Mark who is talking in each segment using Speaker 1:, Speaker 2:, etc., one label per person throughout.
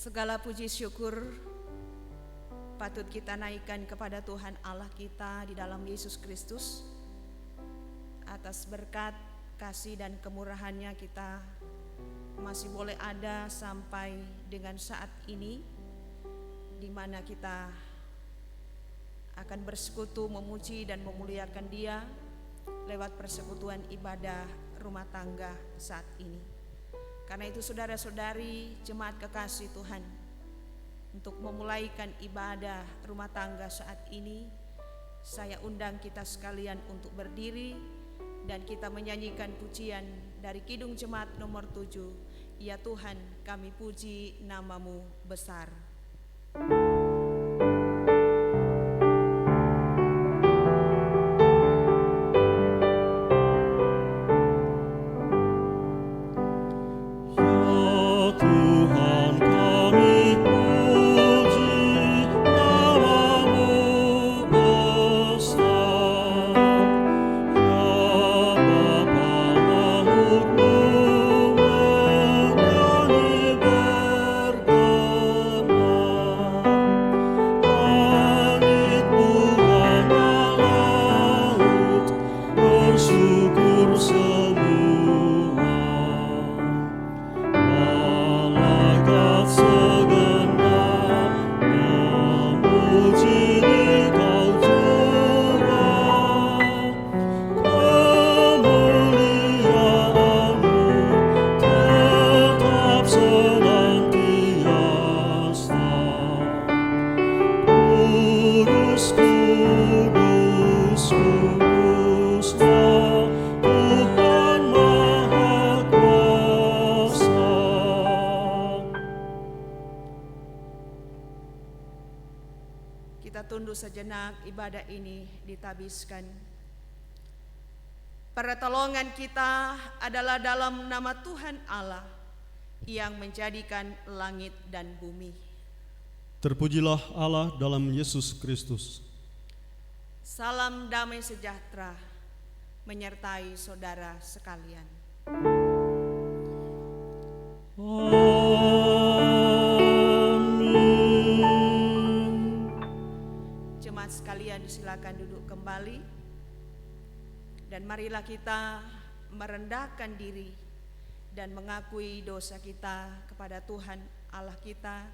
Speaker 1: Segala puji syukur patut kita naikkan kepada Tuhan Allah kita di dalam Yesus Kristus. Atas berkat, kasih dan kemurahannya kita masih boleh ada sampai dengan saat ini, di mana kita akan bersekutu memuji dan memuliakan Dia lewat persekutuan ibadah rumah tangga saat ini. Karena itu saudara-saudari jemaat kekasih Tuhan, untuk memulaikan ibadah rumah tangga saat ini, saya undang kita sekalian untuk berdiri dan kita menyanyikan pujian dari Kidung Jemaat nomor 7, Ya Tuhan kami puji namamu besar. Kita tunduk sejenak, ibadah ini ditabiskan. Pertolongan kita adalah dalam nama Tuhan Allah yang menjadikan langit dan bumi.
Speaker 2: Terpujilah Allah dalam Yesus Kristus.
Speaker 1: Salam damai sejahtera menyertai saudara sekalian. Jemaat sekalian silakan duduk kembali dan marilah kita merendahkan diri dan mengakui dosa kita kepada Tuhan Allah kita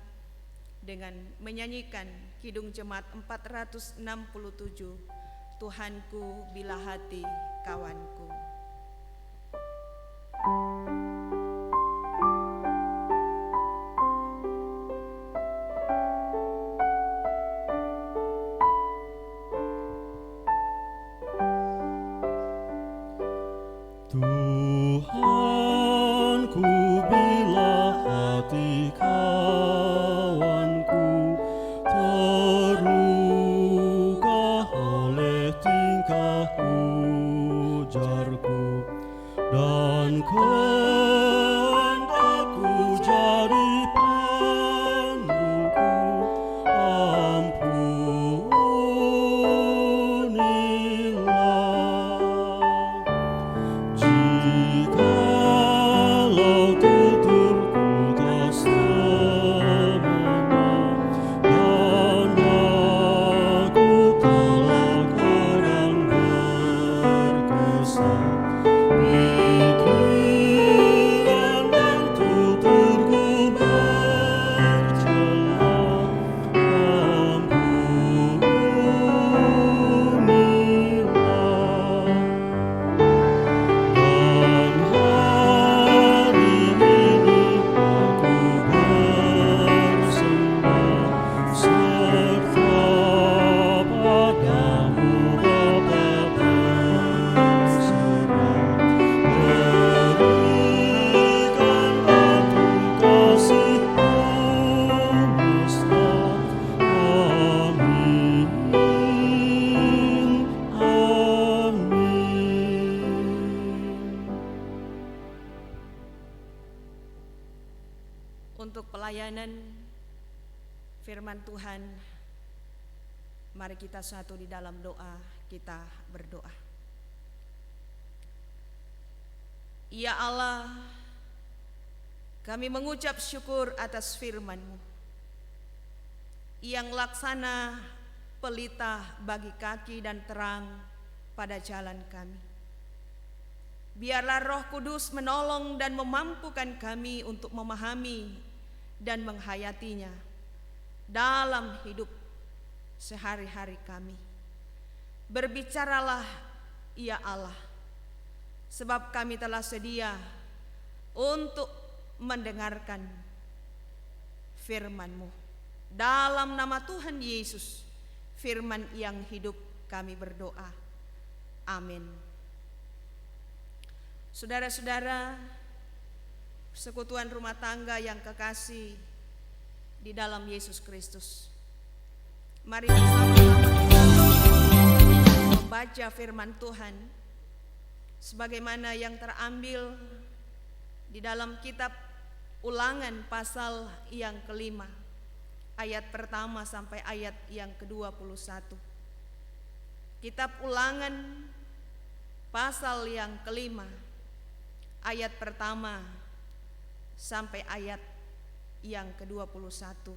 Speaker 1: dengan menyanyikan Kidung Jemaat 467, Tuhanku bila hati kawanku.
Speaker 2: Tuhanku bila hati kawanku terluka oleh tingkah ujarku, dan kehendakku jadi panduku, jikalau tuturku tak semena dan aku telah kadang berkesan, pikiran dan tuturku bercela, ampunilah. Dan hari ini aku bersembah serta padamu Bapa berserah, berikan aku kasih-Mu mesra. Amin, amin.
Speaker 1: Untuk pelayanan firman Tuhan, mari kita satu di dalam doa, kita berdoa. Ya Allah, Kami mengucap syukur atas firman-Mu yang laksana, pelita bagi kaki dan terang pada jalan kami. Biarlah Roh Kudus menolong dan memampukan kami untuk memahami dan menghayatinya dalam hidup sehari-hari kami. Berbicaralah ya Allah, sebab kami telah sedia untuk mendengarkan firman-Mu. Dalam nama Tuhan Yesus, firman yang hidup, kami berdoa. Amin. Saudara-saudara, persekutuan rumah tangga yang kekasih di dalam Yesus Kristus, mari bersama-sama kita membaca firman Tuhan sebagaimana yang terambil di dalam kitab Ulangan pasal yang kelima, ayat pertama sampai ayat yang ke-21. Kitab Ulangan pasal yang kelima, ayat pertama sampai ayat yang ke-21,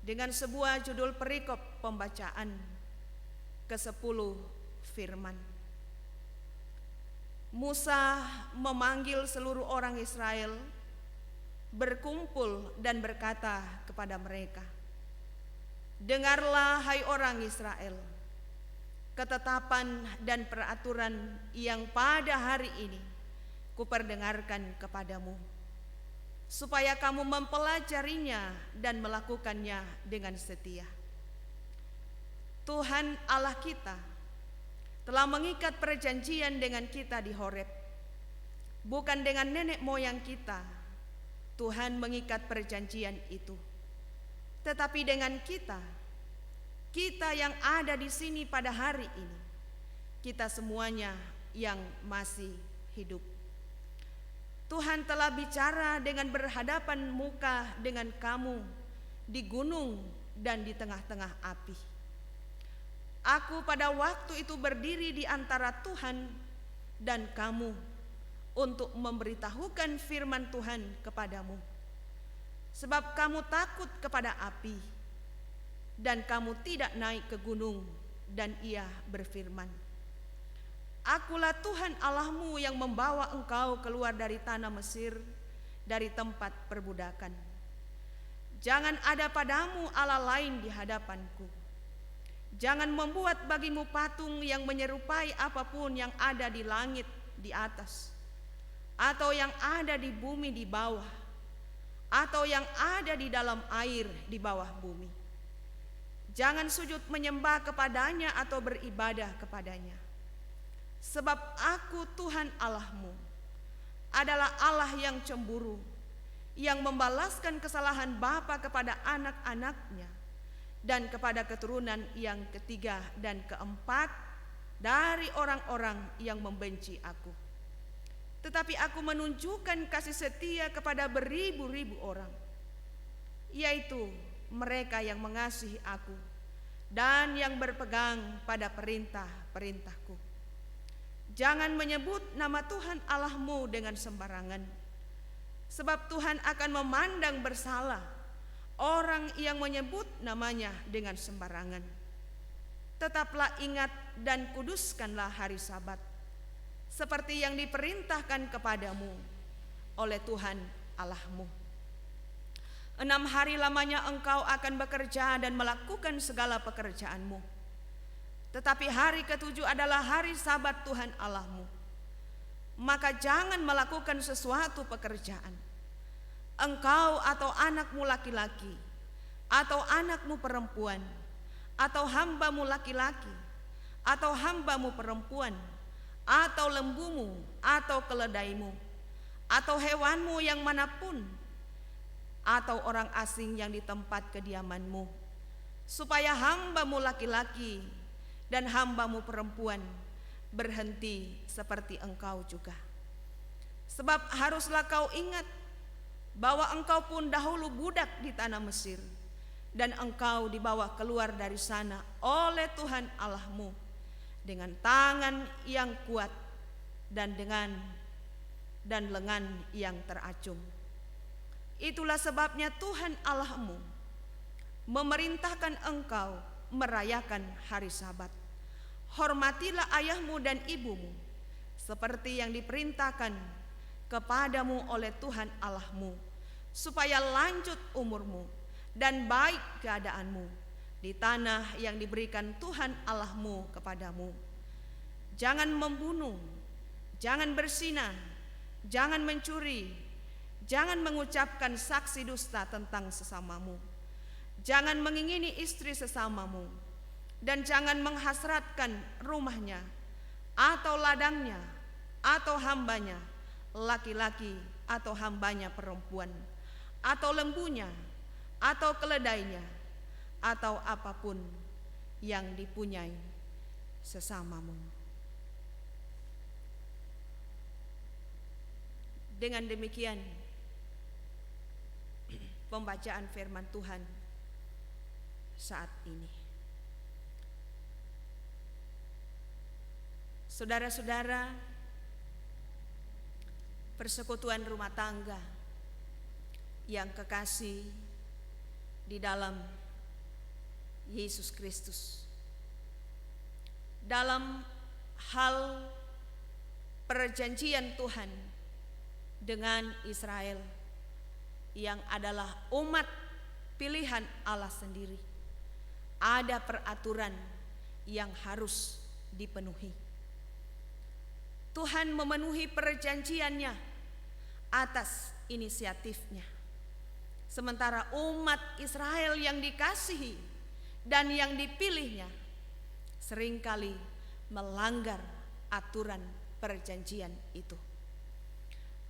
Speaker 1: dengan sebuah judul perikop pembacaan ke-10 firman. Musa memanggil seluruh orang Israel berkumpul dan berkata kepada mereka, "Dengarlah hai orang Israel, ketetapan dan peraturan yang pada hari ini kuperdengarkan kepadamu, supaya kamu mempelajarinya dan melakukannya dengan setia. Tuhan Allah kita telah mengikat perjanjian dengan kita di Horeb, bukan dengan nenek moyang kita. Tuhan mengikat perjanjian itu, tetapi dengan kita yang ada di sini pada hari ini, kita semuanya yang masih hidup. Tuhan telah bicara dengan berhadapan muka dengan kamu di gunung dan di tengah-tengah api. Aku pada waktu itu berdiri di antara Tuhan dan kamu untuk memberitahukan firman Tuhan kepadamu, sebab kamu takut kepada api dan kamu tidak naik ke gunung." Dan ia berfirman, "Akulah Tuhan Allahmu yang membawa engkau keluar dari tanah Mesir, dari tempat perbudakan. Jangan ada padamu Allah lain di hadapanku. Jangan membuat bagimu patung yang menyerupai apapun yang ada di langit di atas, atau yang ada di bumi di bawah, atau yang ada di dalam air di bawah bumi. Jangan sujud menyembah kepadanya atau beribadah kepadanya. Sebab aku Tuhan Allahmu adalah Allah yang cemburu, yang membalaskan kesalahan bapa kepada anak-anaknya dan kepada keturunan yang ketiga dan keempat dari orang-orang yang membenci aku. Tetapi aku menunjukkan kasih setia kepada beribu-ribu orang, yaitu mereka yang mengasihi aku dan yang berpegang pada perintah-perintahku. Jangan menyebut nama Tuhan Allahmu dengan sembarangan, sebab Tuhan akan memandang bersalah orang yang menyebut namanya dengan sembarangan. Tetaplah ingat dan kuduskanlah hari Sabat, seperti yang diperintahkan kepadamu oleh Tuhan Allahmu. 6 hari lamanya engkau akan bekerja dan melakukan segala pekerjaanmu. Tetapi hari ke-7 adalah hari Sabat Tuhan Allahmu. Maka jangan melakukan sesuatu pekerjaan, engkau atau anakmu laki-laki, atau anakmu perempuan, atau hambamu laki-laki, atau hambamu perempuan, atau lembumu, atau keledaimu, atau hewanmu yang manapun, atau orang asing yang di tempat kediamanmu, supaya hambamu laki-laki dan hambamu perempuan berhenti seperti engkau juga. Sebab haruslah kau ingat bahwa engkau pun dahulu budak di tanah Mesir, dan engkau dibawa keluar dari sana oleh Tuhan Allahmu dengan tangan yang kuat dan lengan yang teracung. Itulah sebabnya Tuhan Allahmu memerintahkan engkau merayakan hari Sabat. Hormatilah ayahmu dan ibumu seperti yang diperintahkan kepadamu oleh Tuhan Allahmu, supaya lanjut umurmu dan baik keadaanmu di tanah yang diberikan Tuhan Allahmu kepadamu. Jangan membunuh, jangan berzina, jangan mencuri, jangan mengucapkan saksi dusta tentang sesamamu, jangan mengingini istri sesamamu, dan jangan menghasratkan rumahnya atau ladangnya atau hambanya laki-laki atau hambanya perempuan, atau lembunya atau keledainya, atau apapun yang dipunyai sesamamu. Dengan demikian pembacaan firman Tuhan saat ini. Saudara-saudara, persekutuan rumah tangga yang kekasih di dalam Yesus Kristus, dalam hal perjanjian Tuhan dengan Israel yang adalah umat pilihan Allah sendiri, ada peraturan yang harus dipenuhi. Tuhan memenuhi perjanjiannya atas inisiatifnya, sementara umat Israel yang dikasihi dan yang dipilihnya seringkali melanggar aturan perjanjian itu.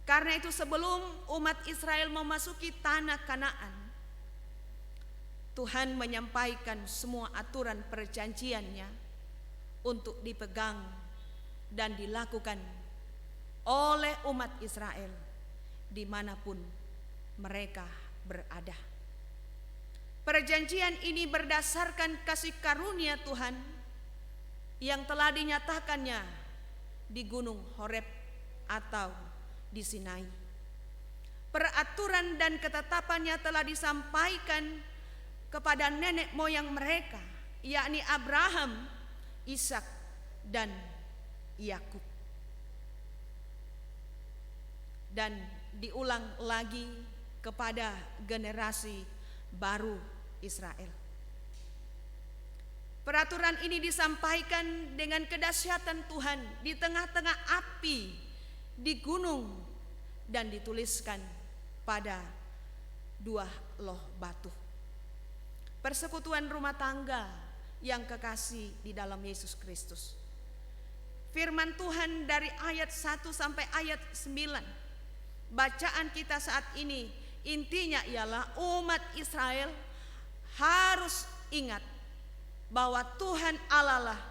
Speaker 1: Karena itu sebelum umat Israel memasuki tanah Kanaan, Tuhan menyampaikan semua aturan perjanjiannya untuk dipegang dan dilakukan oleh umat Israel dimanapun mereka berada. Perjanjian ini berdasarkan kasih karunia Tuhan yang telah dinyatakannya di Gunung Horeb atau di Sinai. Peraturan dan ketetapannya telah disampaikan kepada nenek moyang mereka, yakni Abraham, Ishak, dan Yakub, dan diulang lagi kepada generasi baru Israel. Peraturan ini disampaikan dengan kedahsyatan Tuhan di tengah-tengah api di gunung dan dituliskan pada 2 loh batu. Persekutuan rumah tangga yang kekasih di dalam Yesus Kristus. Firman Tuhan dari ayat 1 sampai ayat 9. Bacaan kita saat ini intinya ialah umat Israel harus ingat bahwa Tuhan Allah lah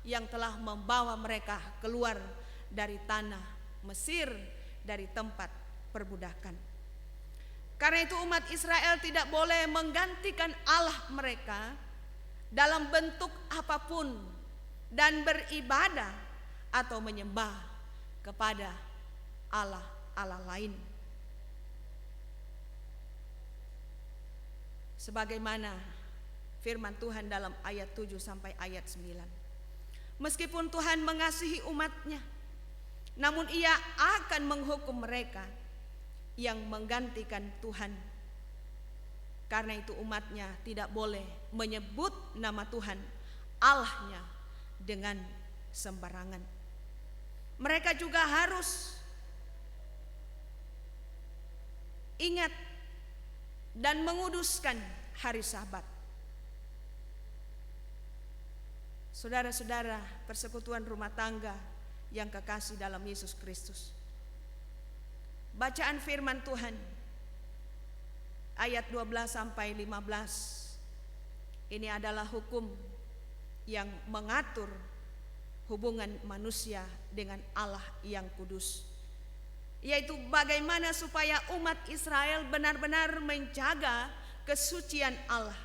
Speaker 1: yang telah membawa mereka keluar dari tanah Mesir, dari tempat perbudakan. Karena itu umat Israel tidak boleh menggantikan Allah mereka dalam bentuk apapun dan beribadah atau menyembah kepada Allah lain. Sebagaimana firman Tuhan dalam ayat 7 sampai ayat 9. Meskipun Tuhan mengasihi umatnya, namun Ia akan menghukum mereka yang menggantikan Tuhan. Karena itu umatnya tidak boleh menyebut nama Tuhan Allahnya dengan sembarangan. Mereka juga harus ingat dan menguduskan hari Sabat. Saudara-saudara, persekutuan rumah tangga yang kekasih dalam Yesus Kristus. Bacaan firman Tuhan ayat 12 sampai 15. Ini adalah hukum yang mengatur hubungan manusia dengan Allah yang kudus, yaitu bagaimana supaya umat Israel benar-benar menjaga kesucian Allah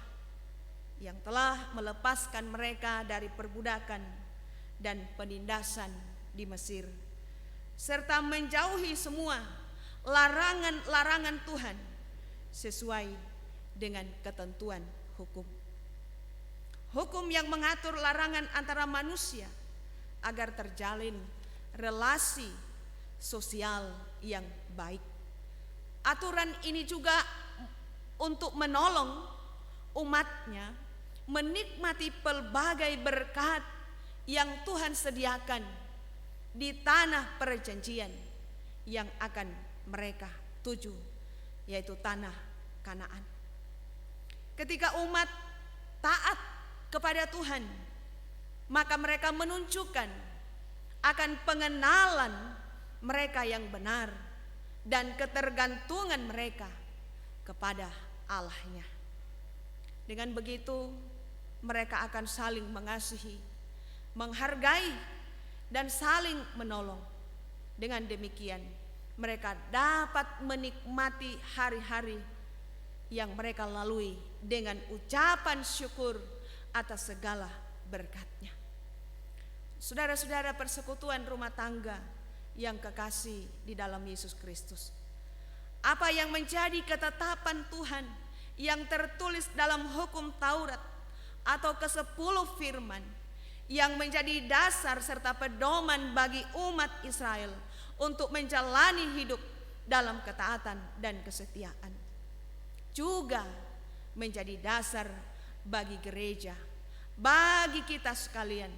Speaker 1: yang telah melepaskan mereka dari perbudakan dan penindasan di Mesir, serta menjauhi semua larangan-larangan Tuhan sesuai dengan ketentuan hukum. Hukum yang mengatur larangan antara manusia agar terjalin relasi sosial yang baik. Aturan ini juga untuk menolong umatnya menikmati pelbagai berkat yang Tuhan sediakan di tanah perjanjian yang akan mereka tuju, yaitu tanah Kanaan. Ketika umat taat kepada Tuhan, maka mereka menunjukkan akan pengenalan mereka yang benar dan ketergantungan mereka kepada Allahnya. Dengan begitu, mereka akan saling mengasihi, menghargai, dan saling menolong. Dengan demikian, mereka dapat menikmati hari-hari yang mereka lalui dengan ucapan syukur atas segala berkat-Nya. Saudara-saudara persekutuan rumah tangga yang kekasih di dalam Yesus Kristus, apa yang menjadi ketetapan Tuhan yang tertulis dalam hukum Taurat atau ke-10 firman yang menjadi dasar serta pedoman bagi umat Israel untuk menjalani hidup dalam ketaatan dan kesetiaan, juga menjadi dasar bagi gereja, bagi kita sekalian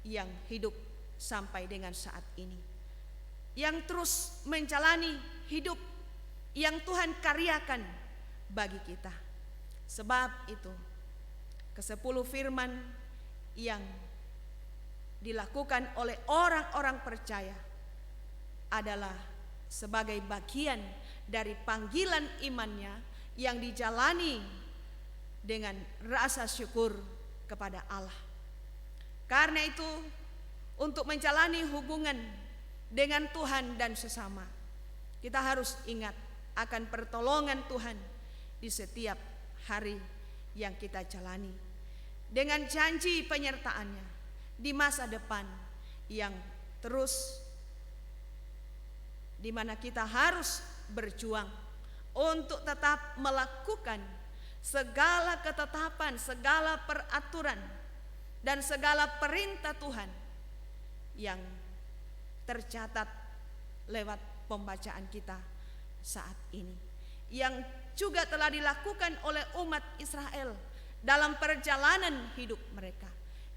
Speaker 1: yang hidup sampai dengan saat ini, yang terus menjalani hidup yang Tuhan karyakan bagi kita. Sebab itu, ke-10 firman yang dilakukan oleh orang-orang percaya adalah sebagai bagian dari panggilan imannya yang dijalani dengan rasa syukur kepada Allah. Karena itu, untuk menjalani hubungan dengan Tuhan dan sesama, kita harus ingat akan pertolongan Tuhan di setiap hari yang kita jalani, dengan janji penyertaan-Nya di masa depan yang terus, di mana kita harus berjuang untuk tetap melakukan segala ketetapan, segala peraturan, dan segala perintah Tuhan yang tercatat lewat pembacaan kita saat ini, yang juga telah dilakukan oleh umat Israel dalam perjalanan hidup mereka,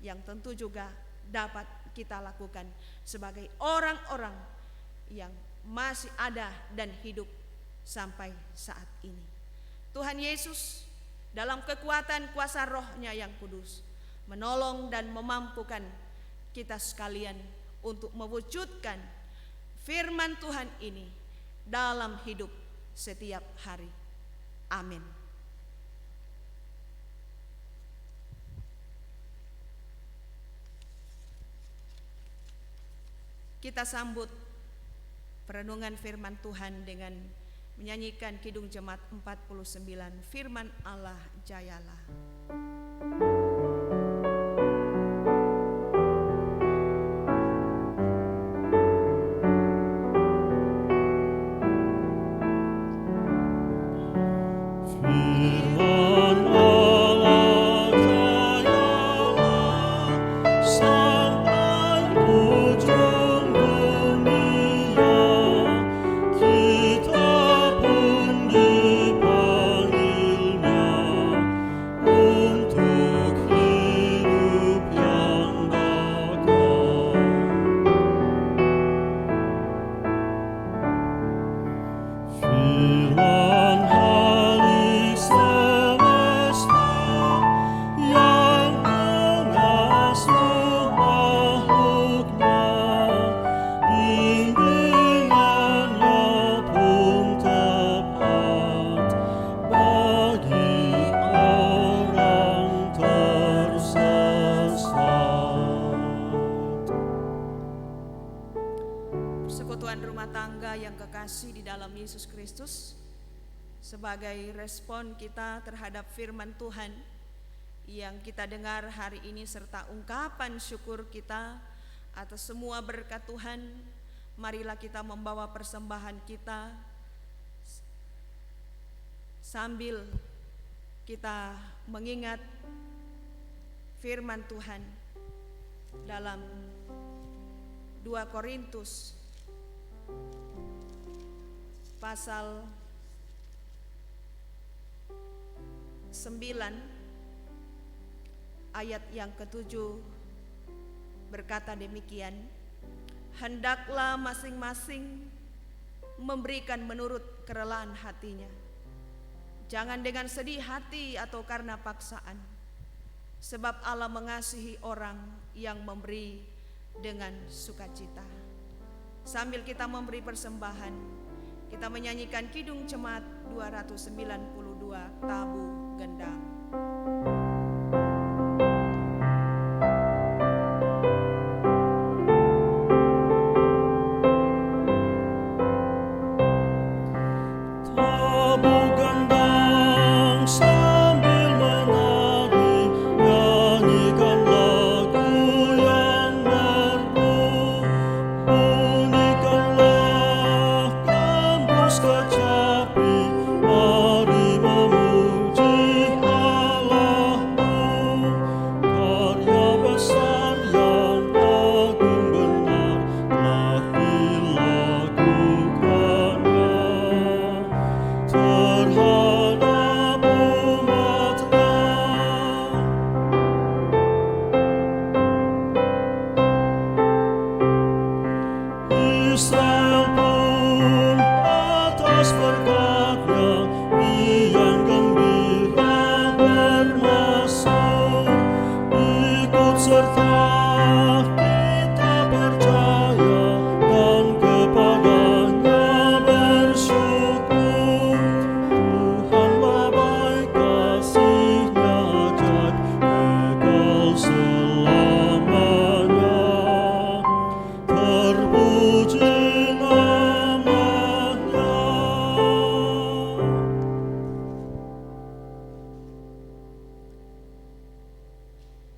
Speaker 1: yang tentu juga dapat kita lakukan sebagai orang-orang yang masih ada dan hidup sampai saat ini. Tuhan Yesus dalam kekuatan kuasa Roh-Nya yang kudus menolong dan memampukan kita sekalian untuk mewujudkan firman Tuhan ini dalam hidup setiap hari. Amin. Kita sambut perenungan firman Tuhan dengan menyanyikan Kidung Jemaat 49, Firman Allah Jayalah.
Speaker 2: Firman Allah jayalah sampai ujung dunia, kita pun dipanggilnya untuk hidup yang kekal. Firman Halik semesta yang mengasuh makhluknya, bimbingannya pun tepat bagi orang tersesat.
Speaker 1: Persekutuan rumah tangga yang kekasih di dalam Yesus Kristus, sebagai respon kita terhadap firman Tuhan yang kita dengar hari ini serta ungkapan syukur kita atas semua berkat Tuhan, marilah kita membawa persembahan kita sambil kita mengingat firman Tuhan dalam 2 Korintus pasal 9 ayat yang ke-7 berkata demikian, hendaklah masing-masing memberikan menurut kerelaan hatinya, jangan dengan sedih hati atau karena paksaan, sebab Allah mengasihi orang yang memberi dengan sukacita. Sambil kita memberi persembahan, kita menyanyikan Kidung Jemaat 292 Tabu Gendang.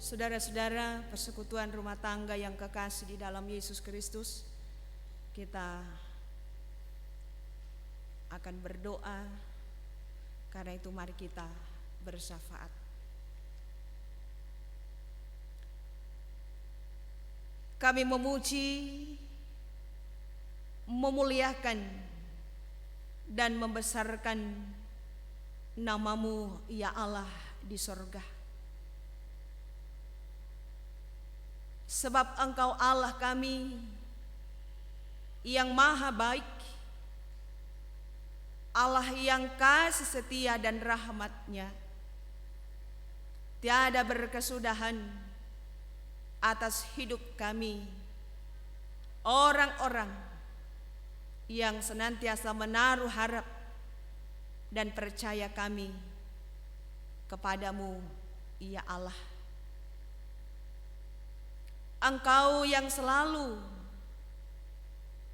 Speaker 1: Saudara-saudara, persekutuan rumah tangga yang kekasih di dalam Yesus Kristus, kita akan berdoa. Karena itu mari kita bersyafaat. Kami memuji, memuliakan, dan membesarkan nama-Mu, ya Allah di sorga. Sebab Engkau Allah kami yang maha baik, Allah yang kasih setia dan rahmat-Nya tiada berkesudahan atas hidup kami, orang-orang yang senantiasa menaruh harap dan percaya kami kepadamu, ya Allah. Engkau yang selalu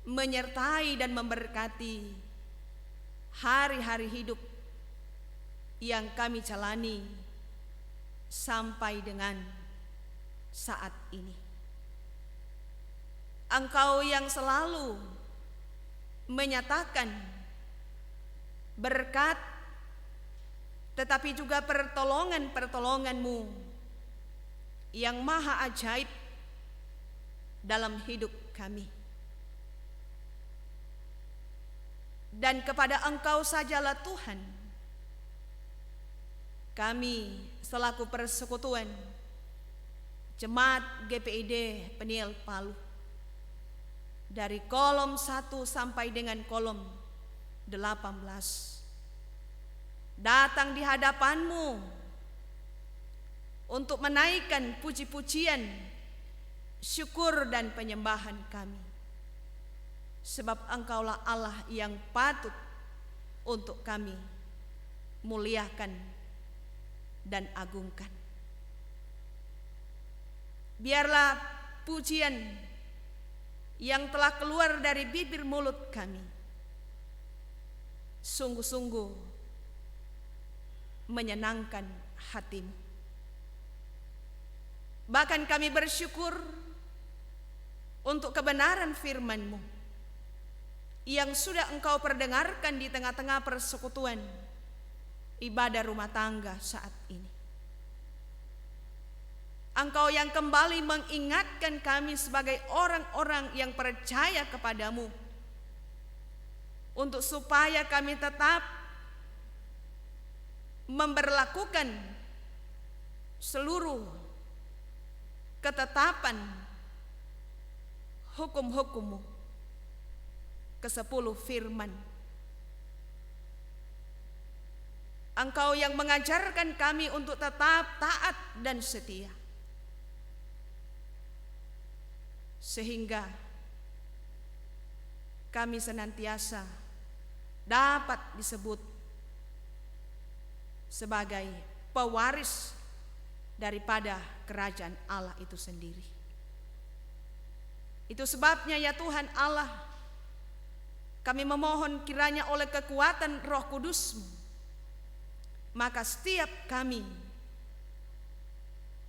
Speaker 1: menyertai dan memberkati hari-hari hidup yang kami jalani sampai dengan saat ini. Engkau yang selalu menyatakan berkat, tetapi juga pertolongan-pertolongan-Mu yang maha ajaib dalam hidup kami. Dan kepada Engkau sajalah Tuhan, kami selaku persekutuan Jemaat GPID Peniel Palu, dari kolom 1 sampai dengan kolom 18, datang di hadapan-Mu untuk menaikkan puji-pujian, syukur dan penyembahan kami. Sebab Engkaulah Allah yang patut untuk kami muliakan dan agungkan. Biarlah pujian yang telah keluar dari bibir mulut kami sungguh-sungguh menyenangkan hati-Mu. Bahkan kami bersyukur untuk kebenaran firman-Mu yang sudah Engkau perdengarkan di tengah-tengah persekutuan ibadah rumah tangga saat ini. Engkau yang kembali mengingatkan kami sebagai orang-orang yang percaya kepadamu, untuk supaya kami tetap memberlakukan seluruh ketetapan hukum-hukum-Mu, ke-10 firman. Engkau yang mengajarkan kami untuk tetap taat dan setia, sehingga kami senantiasa dapat disebut sebagai pewaris daripada kerajaan Allah itu sendiri. Itu sebabnya ya Tuhan Allah, kami memohon kiranya oleh kekuatan Roh Kudus-Mu, maka setiap kami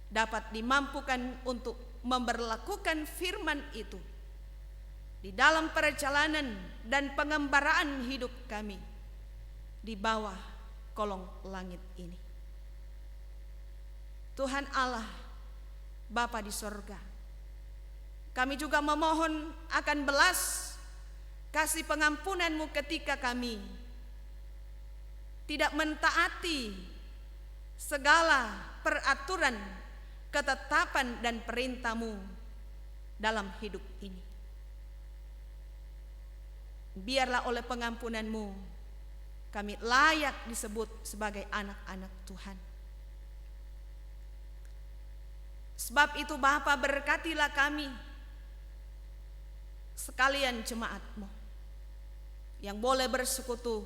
Speaker 1: dapat dimampukan untuk memberlakukan firman itu di dalam perjalanan dan pengembaraan hidup kami di bawah kolong langit ini. Tuhan Allah, Bapa di sorga, kami juga memohon akan belas kasih pengampunan-Mu ketika kami tidak mentaati segala peraturan, ketetapan dan perintah-Mu dalam hidup ini. Biarlah oleh pengampunan-Mu kami layak disebut sebagai anak-anak Tuhan. Sebab itu Bapa, berkatilah kami sekalian jemaat-Mu yang boleh bersekutu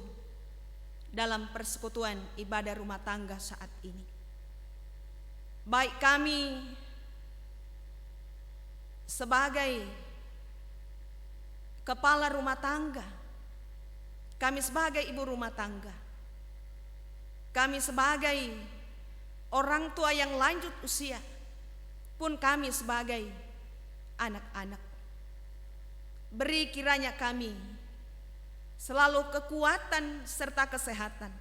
Speaker 1: dalam persekutuan ibadah rumah tangga saat ini. Baik kami sebagai kepala rumah tangga, kami sebagai ibu rumah tangga, kami sebagai orang tua yang lanjut usia, pun kami sebagai anak-anak. Beri kiranya kami selalu kekuatan serta kesehatan.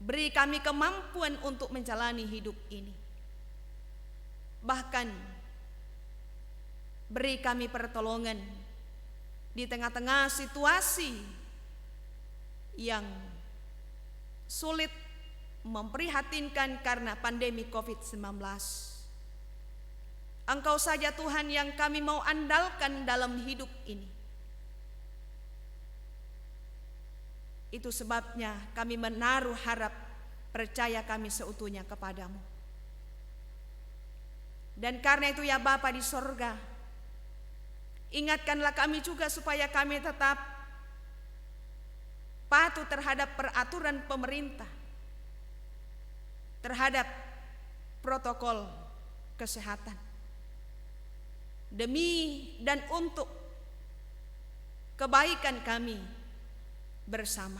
Speaker 1: Beri kami kemampuan untuk menjalani hidup ini. Bahkan beri kami pertolongan di tengah-tengah situasi yang sulit, memprihatinkan karena pandemi COVID-19. Engkau saja Tuhan yang kami mau andalkan dalam hidup ini. Itu sebabnya kami menaruh harap percaya kami seutuhnya kepadamu. Dan karena itu ya Bapa di sorga, ingatkanlah kami juga supaya kami tetap patuh terhadap peraturan pemerintah, terhadap protokol kesehatan, demi dan untuk kebaikan kami bersama.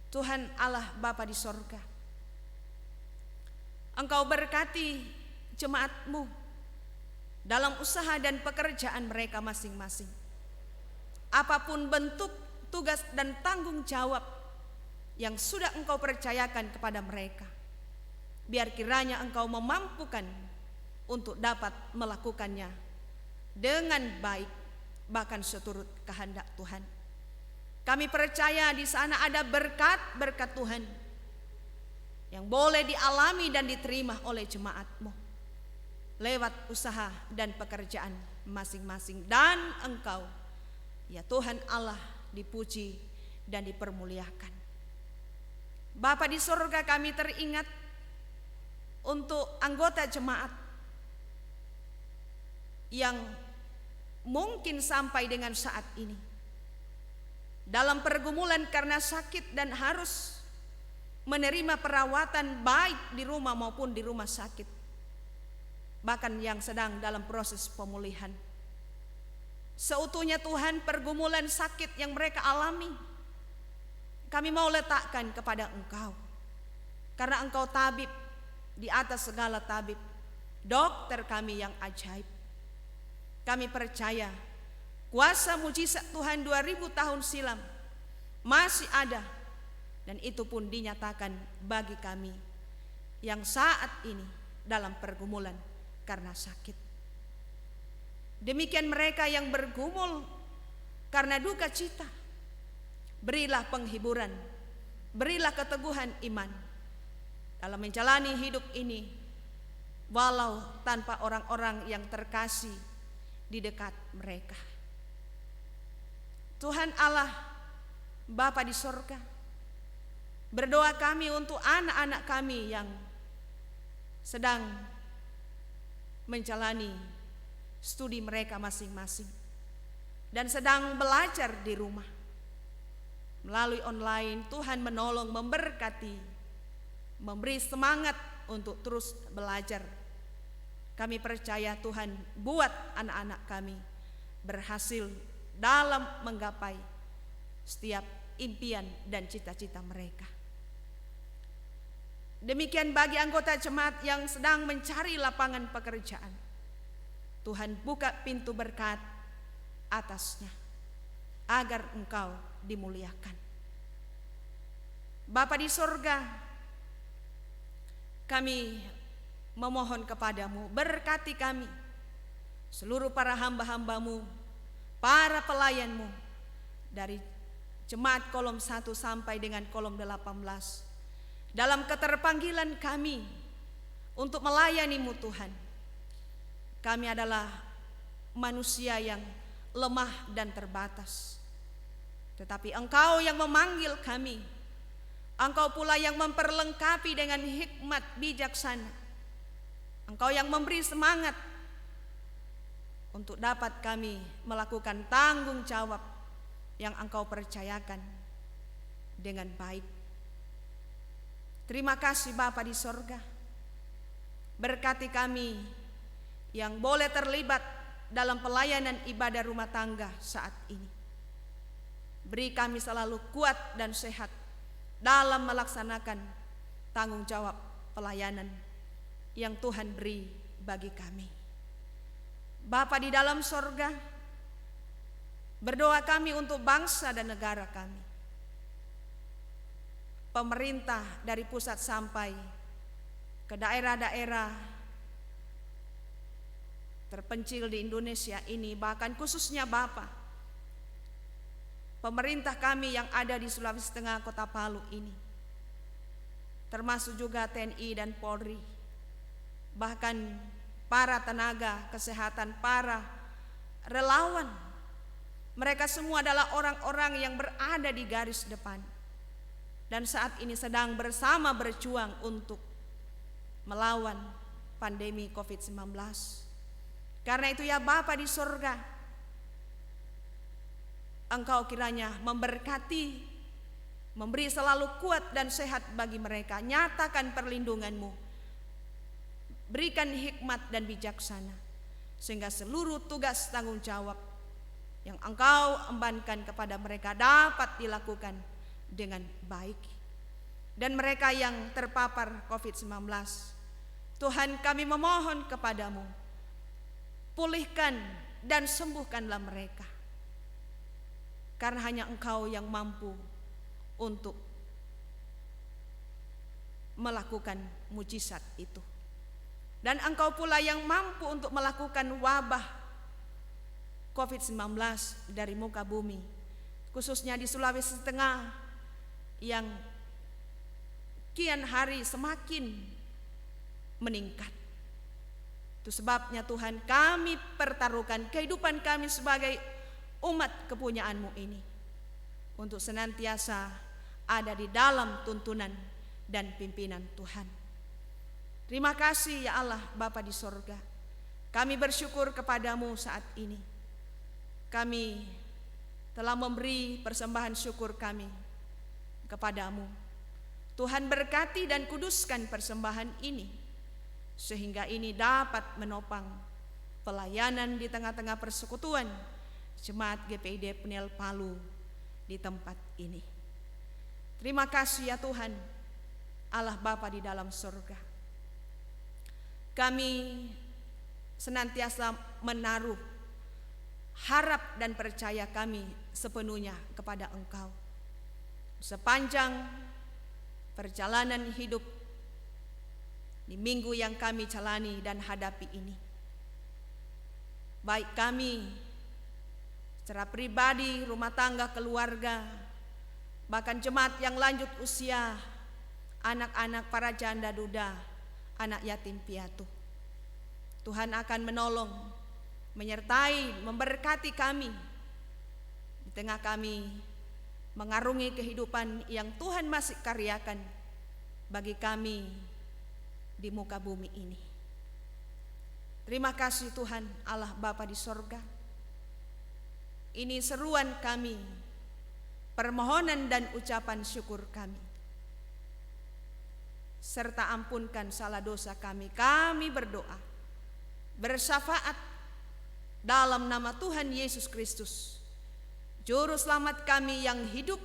Speaker 1: Tuhan Allah Bapa di sorga, Engkau berkati jemaat-Mu dalam usaha dan pekerjaan mereka masing-masing. Apapun bentuk tugas dan tanggung jawab yang sudah Engkau percayakan kepada mereka, biar kiranya Engkau memampukan untuk dapat melakukannya dengan baik, bahkan seturut kehendak Tuhan. Kami percaya di sana ada berkat-berkat Tuhan yang boleh dialami dan diterima oleh jemaat-Mu lewat usaha dan pekerjaan masing-masing. Dan Engkau ya Tuhan Allah dipuji dan dipermuliakan. Bapa di surga, kami teringat untuk anggota jemaat yang mungkin sampai dengan saat ini dalam pergumulan karena sakit dan harus menerima perawatan baik di rumah maupun di rumah sakit, bahkan yang sedang dalam proses pemulihan. Seutuhnya Tuhan, pergumulan sakit yang mereka alami kami mau letakkan kepada Engkau, karena Engkau tabib di atas segala tabib, dokter kami yang ajaib. Kami percaya kuasa mujizat Tuhan 2000 tahun silam masih ada, dan itu pun dinyatakan bagi kami yang saat ini dalam pergumulan karena sakit. Demikian mereka yang bergumul karena duka cita, berilah penghiburan, berilah keteguhan iman dalam menjalani hidup ini, walau tanpa orang-orang yang terkasih di dekat mereka. Tuhan Allah, Bapa di sorga, berdoa kami untuk anak-anak kami yang sedang menjalani studi mereka masing-masing dan sedang belajar di rumah melalui online. Tuhan menolong, memberkati, memberi semangat untuk terus belajar. Kami percaya Tuhan buat anak-anak kami berhasil dalam menggapai setiap impian dan cita-cita mereka. Demikian bagi anggota jemaat yang sedang mencari lapangan pekerjaan, Tuhan buka pintu berkat atasnya agar Engkau dimuliakan. Bapa di sorga, kami memohon kepadamu, berkati kami, seluruh para hamba-hambamu, para pelayanmu, dari jemaat kolom 1 sampai dengan kolom 18, dalam keterpanggilan kami untuk melayani-Mu Tuhan. Kami adalah manusia yang lemah dan terbatas, tetapi Engkau yang memanggil kami, Engkau pula yang memperlengkapi dengan hikmat bijaksana, Engkau yang memberi semangat untuk dapat kami melakukan tanggung jawab yang Engkau percayakan dengan baik. Terima kasih Bapa di sorga, berkati kami yang boleh terlibat dalam pelayanan ibadah rumah tangga saat ini. Beri kami selalu kuat dan sehat dalam melaksanakan tanggung jawab pelayanan yang Tuhan beri bagi kami. Bapa di dalam sorga, berdoa kami untuk bangsa dan negara kami. Pemerintah dari pusat sampai ke daerah-daerah terpencil di Indonesia ini, bahkan khususnya Bapa, pemerintah kami yang ada di Sulawesi Tengah, Kota Palu ini, termasuk juga TNI dan Polri, bahkan para tenaga kesehatan, para relawan, mereka semua adalah orang-orang yang berada di garis depan dan saat ini sedang bersama berjuang untuk melawan pandemi COVID-19. Karena itu ya Bapa di sorga, Engkau kiranya memberkati, memberi selalu kuat dan sehat bagi mereka. Nyatakan perlindungan-Mu, berikan hikmat dan bijaksana, sehingga seluruh tugas tanggung jawab yang Engkau embankan kepada mereka dapat dilakukan dengan baik. Dan mereka yang terpapar COVID-19, Tuhan kami memohon kepadamu, pulihkan dan sembuhkanlah mereka, karena hanya Engkau yang mampu untuk melakukan mujizat itu. Dan Engkau pula yang mampu untuk melakukan wabah COVID-19 dari muka bumi, khususnya di Sulawesi Tengah yang kian hari semakin meningkat. Itu sebabnya Tuhan kami pertaruhkan kehidupan kami sebagai umat kepunyaan-Mu ini untuk senantiasa ada di dalam tuntunan dan pimpinan Tuhan. Terima kasih ya Allah Bapa di sorga, kami bersyukur kepadamu saat ini. Kami telah memberi persembahan syukur kami kepadamu. Tuhan berkati dan kuduskan persembahan ini, sehingga ini dapat menopang pelayanan di tengah-tengah persekutuan Jemaat GPID Penil Palu di tempat ini. Terima kasih ya Tuhan, Allah Bapa di dalam surga. Kami senantiasa menaruh harap dan percaya kami sepenuhnya kepada Engkau. sepanjang perjalanan hidup di minggu yang kami jalani dan hadapi ini. Baik kami secara pribadi, rumah tangga, keluarga, bahkan jemaat yang lanjut usia, anak-anak, para janda duda, anak yatim piatu. Tuhan akan menolong, menyertai, memberkati kami di tengah kami mengarungi kehidupan yang Tuhan masih karyakan bagi kami di muka bumi ini. Terima kasih Tuhan Allah Bapa di sorga. Ini seruan kami, permohonan dan ucapan syukur kami. Serta ampunkan salah dosa kami. Kami berdoa, bersyafaat dalam nama Tuhan Yesus Kristus, Juru Selamat kami yang hidup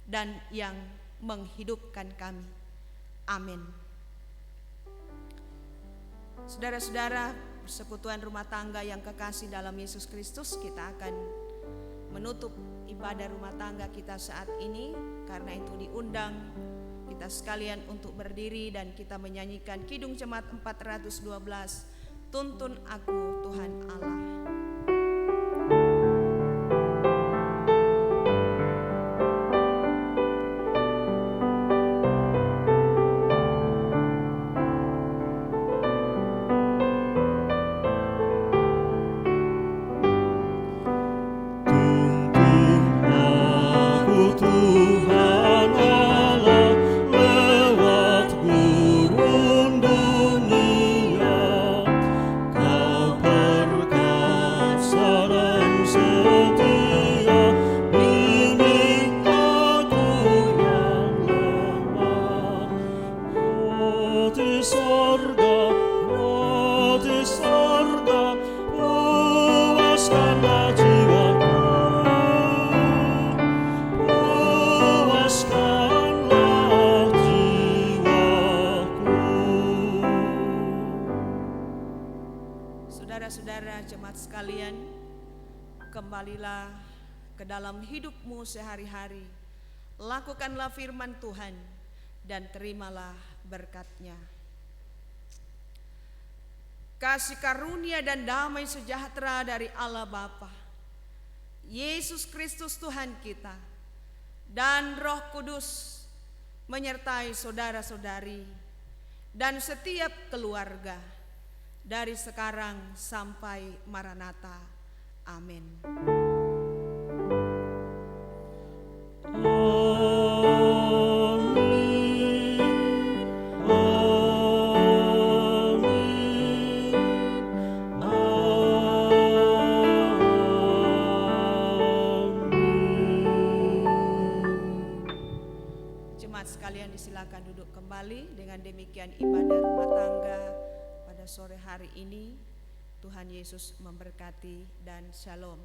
Speaker 1: dan yang menghidupkan kami. Amin. Saudara-saudara, persekutuan rumah tangga yang kekasih dalam Yesus Kristus, kita akan menutup ibadah rumah tangga kita saat ini. Karena itu diundang kita sekalian untuk berdiri dan kita menyanyikan Kidung Jemaat 412, Tuntun Aku Tuhan Allah. Saudara-saudara jemaat sekalian, kembalilah ke dalam hidupmu sehari-hari. Lakukanlah firman Tuhan dan terimalah berkat-Nya. Kasih karunia dan damai sejahtera dari Allah Bapa, Yesus Kristus Tuhan kita, dan Roh Kudus menyertai saudara-saudari dan setiap keluarga dari sekarang sampai Maranatha. Amin. Jemaat sekalian disilakan duduk kembali. Dengan demikian ibadah rumah tangga pada sore hari ini, Tuhan Yesus memberkati dan shalom.